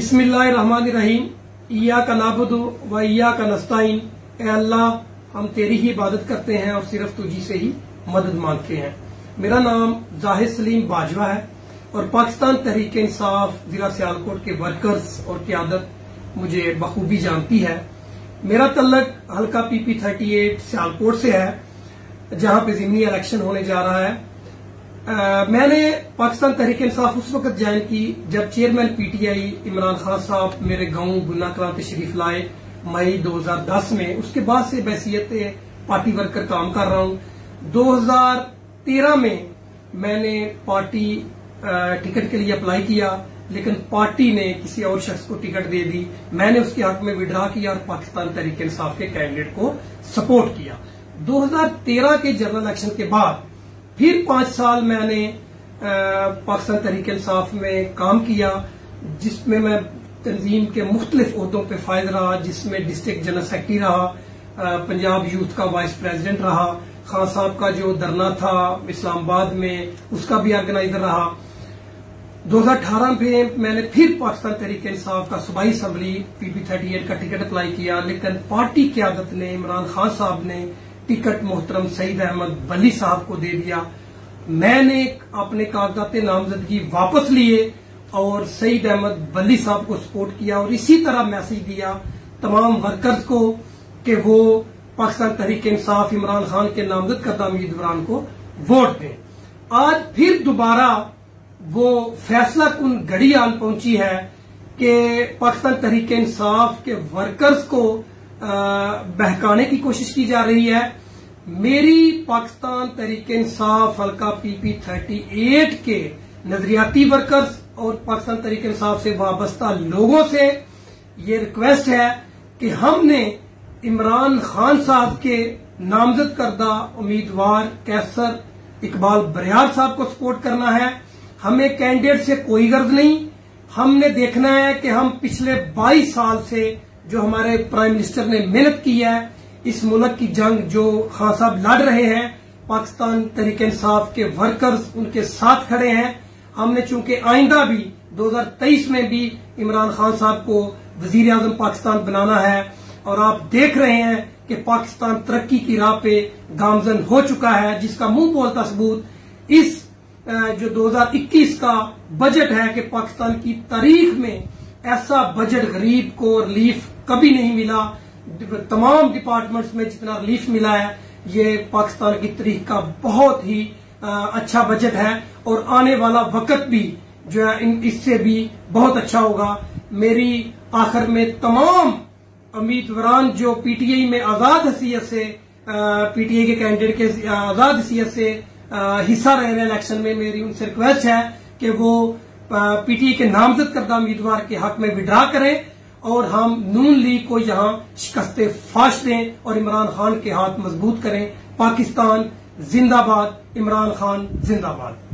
बिस्मिल्लाहिर्रहमानिर्रहीम। इय्याका नअबुदु व इय्याका नस्तईन। ए अल्लाह, हम तेरी ही इबादत करते हैं और सिर्फ तुझी से ही मदद मांगते हैं। मेरा नाम जाहिद सलीम बाजवा है और पाकिस्तान तहरीक इंसाफ जिला सियालकोट के वर्कर्स और क़यादत मुझे बखूबी जानती है। मेरा तल्लक हल्का PP 38 सियालकोट से है, जहां पे ज़िमनी इलेक्शन होने जा रहा है। मैंने पाकिस्तान तहरीक इंसाफ उस वक्त ज्वाइन की जब चेयरमैन PTI इमरान खान साहब मेरे गांव गुन्ना कलां तशरीफ लाए मई 2010 में। उसके बाद से बैसियत पार्टी वर्कर काम कर रहा हूं। 2013 में मैंने पार्टी टिकट के लिए अप्लाई किया, लेकिन पार्टी ने किसी और शख्स को टिकट दे दी। मैंने उसके हक में विड्रा किया और पाकिस्तान तहरीक इंसाफ के कैंडिडेट को सपोर्ट किया। 2013 के जनरल इलेक्शन के बाद फिर 5 साल मैंने पाकिस्तान तहरीक इंसाफ में काम किया, जिसमें मैं तंजीम के मुख्तलिफ ओहदों पे फायज रहा, जिसमें डिस्ट्रिक्ट जनरल सेक्रेटरी रहा, पंजाब यूथ का वाइस प्रेसिडेंट रहा, खान साहब का जो धरना था इस्लामाबाद में उसका भी ऑर्गेनाइजर रहा। 2018 में मैंने फिर पाकिस्तान तहरीक इंसाफ का सूबाई असम्बली PP 38 का टिकट अप्लाई किया, लेकिन पार्टी क़यादत ने, इमरान खान साहब ने टिकट मोहतरम सईद अहमद बली साहब को दे दिया। मैंने अपने कागजात नामजदगी वापस लिए और सईद अहमद बली साहब को सपोर्ट किया और इसी तरह मैसेज दिया तमाम वर्कर्स को कि वो पाकिस्तान तहरीक इंसाफ इमरान खान के नामजद करदा उम्मीदवार को वोट दें। आज फिर दोबारा वो फैसला कुन घड़ी आन पहुंची है कि पाकिस्तान तहरीक इंसाफ के वर्कर्स को बहकाने की कोशिश की जा रही है। मेरी पाकिस्तान तहरीक इंसाफ हल्का PP 38 के नजरियाती वर्कर्स और पाकिस्तान तहरीक इंसाफ से वाबस्ता लोगों से ये रिक्वेस्ट है कि हमने इमरान खान साहब के नामजद करदा उम्मीदवार कैसर इकबाल बरियार साहब को सपोर्ट करना है। हमें कैंडिडेट से कोई गर्ज नहीं। हमने देखना है कि हम पिछले 22 साल से जो हमारे प्राइम मिनिस्टर ने मेहनत की है, इस मुल्क की जंग जो खान साहब लड़ रहे हैं, पाकिस्तान तहरीक इंसाफ के वर्कर्स उनके साथ खड़े हैं। हमने चूंकि आइंदा भी 2023 में भी इमरान खान साहब को वजीर आजम पाकिस्तान बनाना है और आप देख रहे हैं कि पाकिस्तान तरक्की की राह पे गामजन हो चुका है, जिसका मुंह बोलता सबूत इस जो 2021 का बजट है कि पाकिस्तान की तारीख में ऐसा बजट गरीब को रिलीफ कभी नहीं मिला। तमाम डिपार्टमेंट्स में जितना रिलीफ मिला है, ये पाकिस्तान की तारीख का बहुत ही अच्छा बजट है और आने वाला वक्त भी जो है इससे भी बहुत अच्छा होगा। मेरी आखिर में तमाम उम्मीदवार जो PTI में आजाद हैसियत से PTI के कैंडिडेट के आजाद हैसियत से हिस्सा रहे हैं इलेक्शन में, मेरी उनसे रिक्वेस्ट है कि वो PTI के नामजद करदा उम्मीदवार के हक में विड्रा करें और हम नून लीग को यहां शिकस्ते फाश दें और इमरान खान के हाथ मजबूत करें। पाकिस्तान जिंदाबाद, इमरान खान जिंदाबाद।